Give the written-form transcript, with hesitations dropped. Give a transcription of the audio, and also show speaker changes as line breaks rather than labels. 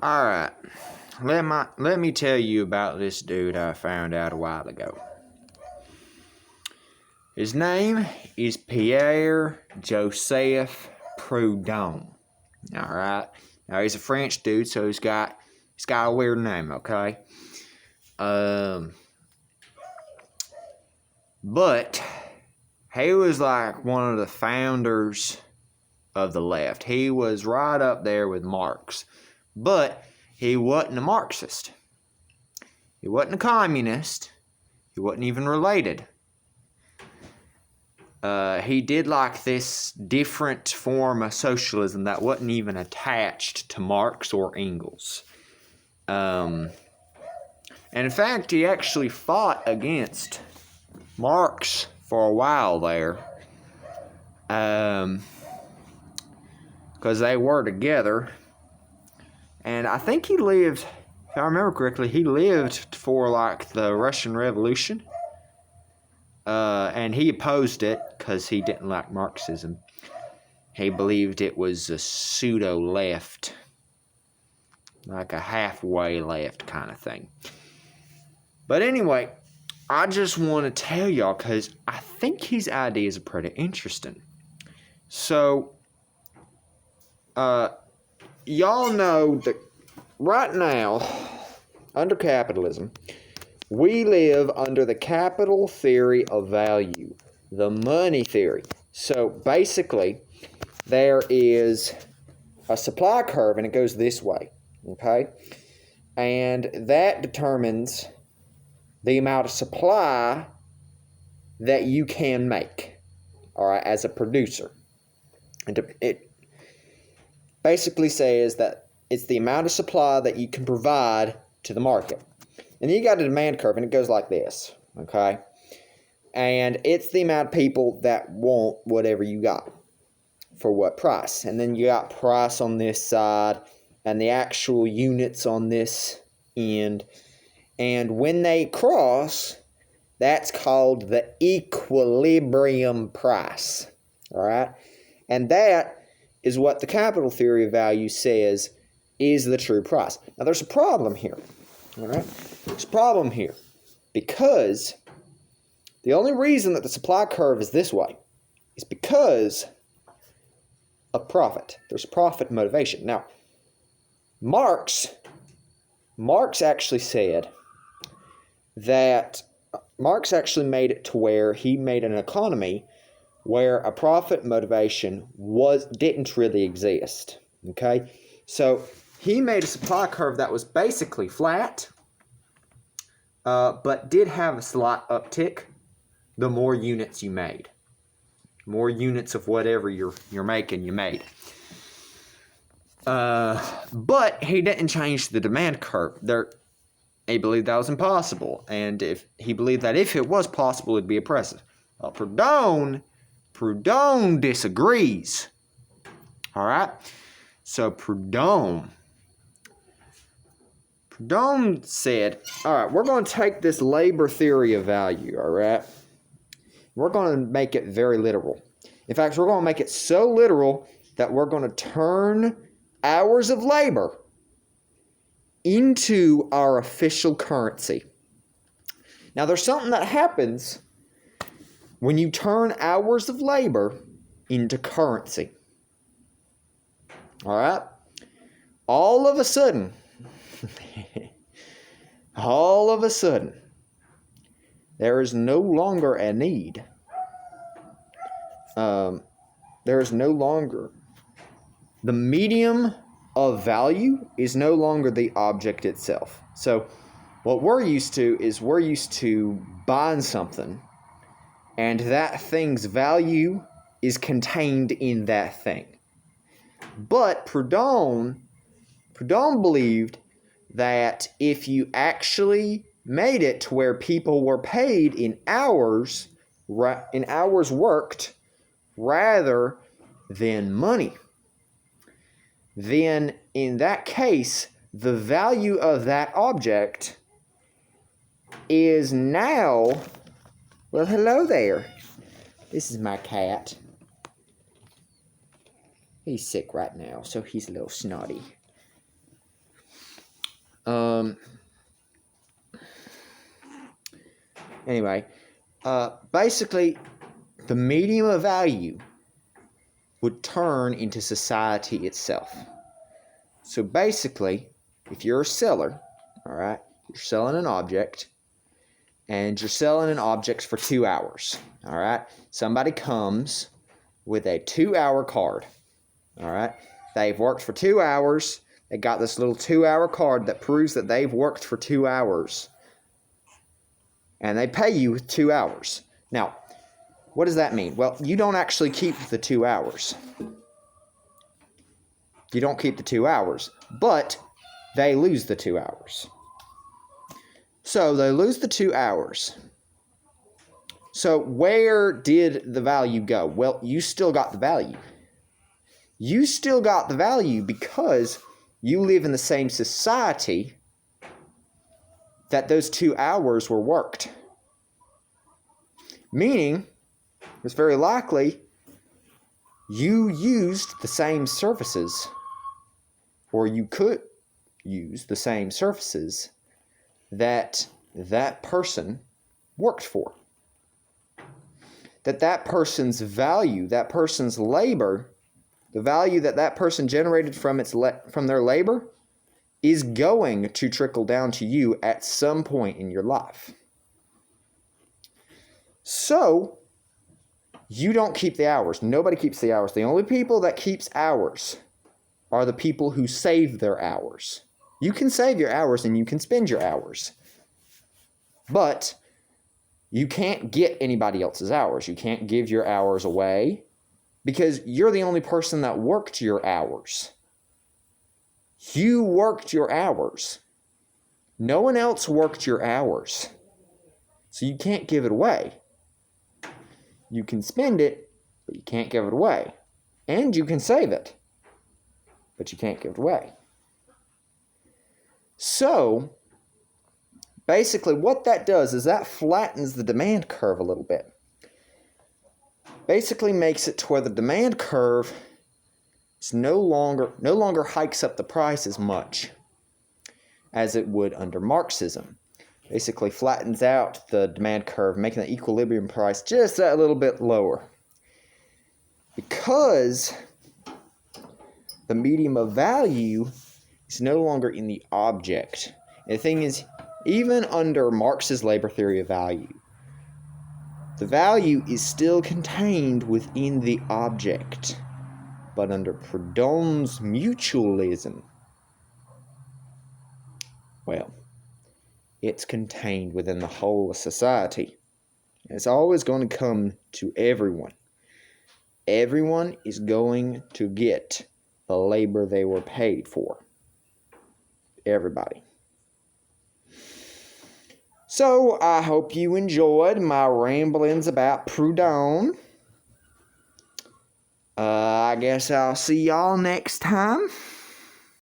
Alright, let me tell you about this dude I found out a while ago. His name is Pierre Joseph Proudhon. Alright, now he's a French dude, so he's got a weird name, okay? But he was like one of the founders of the left. He was right up there with Marx. But he wasn't a Marxist. He wasn't a communist. He wasn't even related. He did like this different form of socialism that wasn't even attached to Marx or Engels. And in fact, he actually fought against Marx for a while there. Because they were together. And I think he lived, if I remember correctly, he lived for like the Russian Revolution. And he opposed it because he didn't like Marxism. He believed it was a pseudo-left. Like a halfway left kind of thing. But anyway, I just want to tell y'all because I think his ideas are pretty interesting. So, y'all know that right now, under capitalism, we live under the capital theory of value, the money theory. So basically, there is a supply curve and it goes this way, okay? And that determines the amount of supply that you can make, all right, as a producer. And it basically says that it's the amount of supply that you can provide to the market. And then you got a demand curve, and it goes like this, okay? And it's the amount of people that want whatever you got for what price. And then you got price on this side and the actual units on this end. And when they cross, that's called the equilibrium price, all right? And that is what the capital theory of value says is the true price. Now, there's a problem here, all right? There's a problem here because the only reason that the supply curve is this way is because of profit. There's profit motivation. Now, Marx actually said that Marx actually made it to where he made an economy where a profit motivation didn't really exist. Okay? So he made a supply curve that was basically flat, but did have a slight uptick the more units you made. More units of whatever you're making, you made. But he didn't change the demand curve. He believed that was impossible. And if he believed that if it was possible, it'd be oppressive. Well, Proudhon disagrees. All right? So Proudhon said, all right, we're going to take this labor theory of value, all right? We're going to make it very literal. In fact, we're going to make it so literal that we're going to turn hours of labor into our official currency. Now, there's something that happens when you turn hours of labor into currency. All right? All of a sudden, there is no longer a need. There is no longer. The medium of value is no longer the object itself. So what we're used to buying something, and that thing's value is contained in that thing. But Proudhon believed that if you actually made it to where people were paid in hours worked rather than money, then in that case, the value of that object is now, well, hello there. This is my cat. He's sick right now, so he's a little snotty. Anyway, basically, the medium of value would turn into society itself. So basically, if you're a seller, all right, you're selling an object, and you're selling an object for 2 hours, all right? Somebody comes with a 2-hour card, all right? They've worked for 2 hours. They got this little 2-hour card that proves that they've worked for 2 hours. And they pay you with 2 hours. Now, what does that mean? Well, you don't actually keep the 2 hours. You don't keep the 2 hours, but they lose the 2 hours. So they lose the 2 hours. So where did the value go? Well, you still got the value. You still got the value because you live in the same society that those 2 hours were worked. Meaning, it's very likely you used the same services, or you could use the same services that that person worked for. That person's value, that person's labor, the value that that person generated from their labor is going to trickle down to you at some point in your life. So, you don't keep the hours. Nobody keeps the hours. The only people that keeps hours are the people who save their hours. You can save your hours and you can spend your hours. But you can't get anybody else's hours. You can't give your hours away because you're the only person that worked your hours. You worked your hours. No one else worked your hours. So you can't give it away. You can spend it, but you can't give it away. And you can save it, but you can't give it away. So, basically what that does is that flattens the demand curve a little bit. Basically makes it to where the demand curve is no longer hikes up the price as much as it would under Marxism. Basically flattens out the demand curve, making the equilibrium price just that little bit lower. Because the medium of value is no longer in the object. And the thing is, even under Marx's labor theory of value, the value is still contained within the object. But under Proudhon's mutualism, well, it's contained within the whole of society. It's always going to come to everyone. Everyone is going to get the labor they were paid for. Everybody. So, I hope you enjoyed my ramblings about Proudhon. I guess I'll see y'all next time.